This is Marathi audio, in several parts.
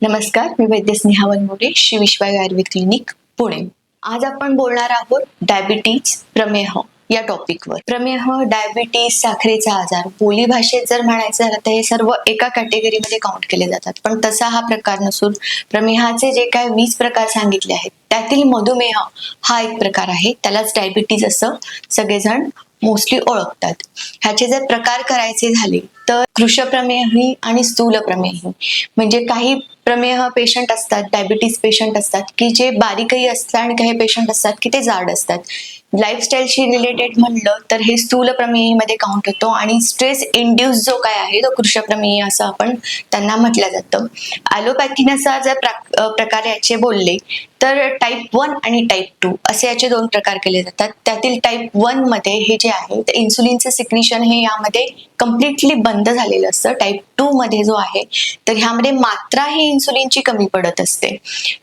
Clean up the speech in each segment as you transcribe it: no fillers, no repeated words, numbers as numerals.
नमस्कार, मी वैद्य स्नेहा वनमोरे, श्री विश्वायू आयुर्वेद क्लिनिक, पुणे. आज आपण बोलणार आहोत डायबिटीज, प्रमेह या टॉपिकवर. प्रमेह, डायबिटीज, साखरेचा आजार, बोली भाषेत जर म्हणायचं झालं तर हे सर्व एका कॅटेगरीमध्ये काउंट केले जातात. पण तसा हा प्रकार नसून प्रमेहाचे जे काय 20 प्रकार सांगितले आहेत त्यातील मधुमेह हा एक प्रकार आहे. त्यालाच डायबिटीज असं सगळेजण मोस्टली ओळखतात. ह्याचे जर प्रकार करायचे झाले तर कृशप्रमेही आणि स्थूल प्रमेही, म्हणजे काही प्रमेह पेशंट असतात, डायबिटीज पेशंट असतात की जे बारीकही असतात आणि काही पेशंट असतात की ते जाड असतात. लाईफस्टाईलशी रिलेटेड म्हणलं तर हे स्थूल प्रमेहीमध्ये काउंट होतो आणि स्ट्रेस इंड्यूस जो काय आहे तो कृशप्रमेही असं आपण त्यांना म्हटलं जातं. ॲलोपॅथीनुसार जर प्रकार याचे बोलले तर टाईप 1 आणि टाईप 2 असे याचे 2 प्रकार केले जातात. त्यातील टाईप 1 मध्ये हे जे आहे ते इन्सुलिनचं सिक्रिशन हे यामध्ये कम्प्लिटली बंद झालेलं असतं. टाईप 2 मध्ये जो आहे तर ह्यामध्ये मात्रा ही इन्सुलिनची कमी पडत असते.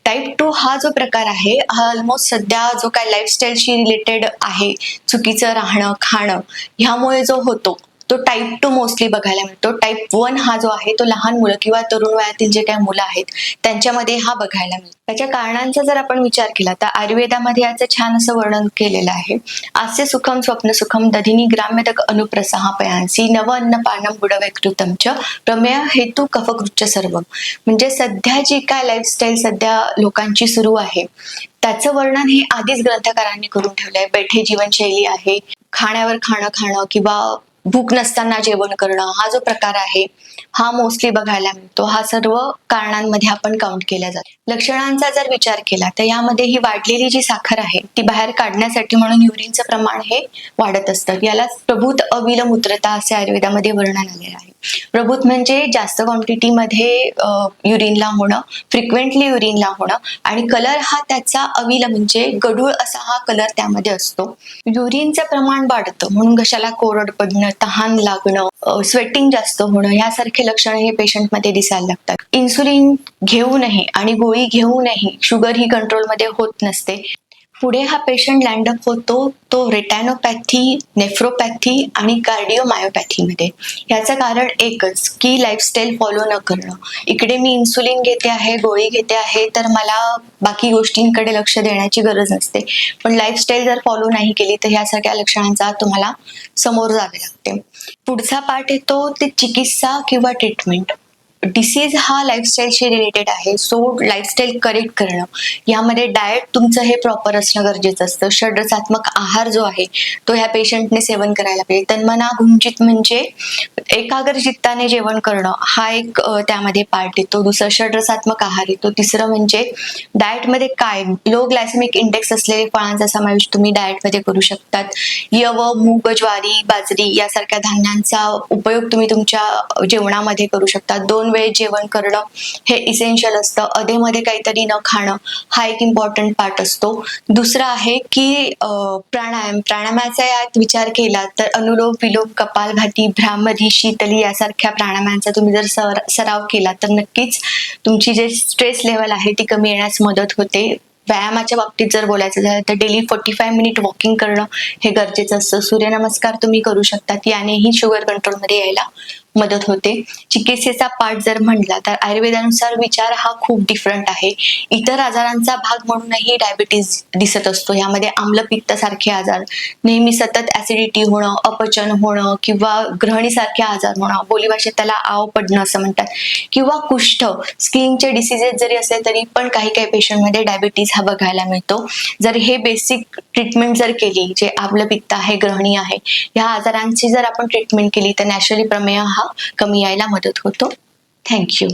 टाईप 2 हा जो प्रकार आहे हा ऑलमोस्ट सध्या जो काय लाईफस्टाईलशी रिलेटेड आहे, चुकीचं राहणं खाणं ह्यामुळे जो होतो तो टाईप 2 मोस्टली बघायला मिळतो. टाईप 1 हा जो आहे तो लहान मुलं किंवा तरुण वयातील जे काही मुलं आहेत त्यांच्यामध्ये हा बघायला मिळतो. त्याच्या कारणांचा जर आपण विचार केला तर आयुर्वेदामध्ये याचं छान असं वर्णन केलेलं आहे. आस्य सुखम स्वप्न सुखम दधिनी ग्राम्यदक अनुप्रसहा पयांसी नव अन्नपानम बुडवैकृतम च प्रमेय हेतू कफकृच्च सर्व. म्हणजे सध्या जी काय लाईफस्टाईल सध्या लोकांची सुरू आहे त्याचं वर्णन हे आधीच ग्रंथकारांनी करून ठेवलंय. बैठे जीवनशैली आहे, खाण्यावर खाणं किंवा भूक नसताना जेवण करणं हा जो प्रकार आहे हा मोस्टली बघायला मिळतो. हा सर्व कारणांमध्ये आपण काउंट केला जातो. लक्षणांचा जर विचार केला तर यामध्ये ही वाढलेली जी साखर आहे ती बाहेर काढण्यासाठी म्हणून युरिनचं प्रमाण हे वाढत असतं. याला प्रभूत अविलमूत्रता असे आयुर्वेदामध्ये वर्णन आलेलं आहे. प्रभूत म्हणजे जास्त क्वांटिटीमध्ये युरिनला होणं, फ्रिक्वेंटली युरिनला होणं, आणि कलर हा त्याचा अविल म्हणजे गढूळ असा हा कलर त्यामध्ये असतो. युरिनचं प्रमाण वाढतं म्हणून घशाला कोरड पडणं, तहान लागणं, स्वेटिंग जास्त होणं यासारखे लक्षण हे पेशंटमध्ये दिसायला लागतात. इन्सुलिन घेऊनही आणि गोळी घेऊनही शुगर ही कंट्रोलमध्ये होत नसते. पुढे हा पेशंट लँडअप होतो तो रेटॅनोपॅथी, नेफ्रोपॅथी आणि कार्डिओमायोपॅथीमध्ये. याचं कारण एकच की लाईफस्टाईल फॉलो न करणं. इकडे मी इन्सुलिन घेते आहे, गोळी घेते आहे तर मला बाकी गोष्टींकडे लक्ष देण्याची गरज नसते. पण लाईफस्टाईल जर फॉलो नाही केली तर ह्या सगळ्या लक्षणांचा तुम्हाला समोर जावे लागते. पुढचा पार्ट येतो ते चिकित्सा किंवा ट्रीटमेंट. डिसीज हा लाईफस्टाईलशी रिलेटेड आहे. सो लाईफस्टाईल करेक्ट करणं, यामध्ये डाएट तुमचं हे प्रॉपर असणं गरजेचं असतं. षड्रसात्मक आहार जो आहे तो ह्या पेशंटने सेवन करायला पाहिजे. तन्मना गुंचित म्हणजे एकाग्र चित्ताने जेवण करणं हा एक त्यामध्ये पार्ट येतो. दुसरं षड्रसात्मक आहार येतो. तिसरं म्हणजे डाएटमध्ये काय लो ग्लायसेमिक इंडेक्स असलेले फळांचा समावेश तुम्ही डाएटमध्ये करू शकतात. यव, मूग, ज्वारी, बाजरी यासारख्या धान्यांचा उपयोग तुम्ही तुमच्या जेवणामध्ये करू शकता. 2 वेळ जेवण करणं हे इसेन्शियल असतं. अधेमध्ये काहीतरी न खाणं हा एक इम्पॉर्टंट पार्ट असतो. दुसरं आहे की प्राणायामाचा यात विचार केला तर अनुलोम विलोम, कपालभाती, भ्रामरी, शीतली यासारख्या प्राणायामांचा तुम्ही जर सराव केला तर नक्कीच तुमची जे स्ट्रेस लेवल आहे ती कमी येण्यास मदत होते. व्यायामाच्या बाबतीत जर बोलायचं झालं तर डेली 45 मिनिट वॉकिंग करणं हे गरजेचं असतं. सूर्यनमस्कार तुम्ही करू शकतात, यानेही शुगर कंट्रोलमध्ये यायला मदत होते. चिकित्सेचा पार्ट जर म्हटला तर आयुर्वेदानुसार विचार हा खूप डिफरंट आहे. इतर आजारांचा भाग म्हणूनही डायबिटीज दिसत असतो. यामध्ये आम्लपित्त सारखे आजार, नेहमी सतत ऍसिडिटी होणं, अपचन होणं किंवा ग्रहणीसारखे आजार होणं, बोलीभाषेत त्याला आव पडणं असं म्हणतात, किंवा कुष्ठ, स्किनचे डिसीजेस जरी असले तरी पण काही पेशंटमध्ये डायबिटीज हा बघायला मिळतो. जर हे बेसिक ट्रीटमेंट जर केली, जे आम्लपित्त आहे, ग्रहणी आहे, ह्या आजारांची जर आपण ट्रीटमेंट केली तर नॅचरली प्रमेह हा कमी यायला मदत होतो. थँक्यू.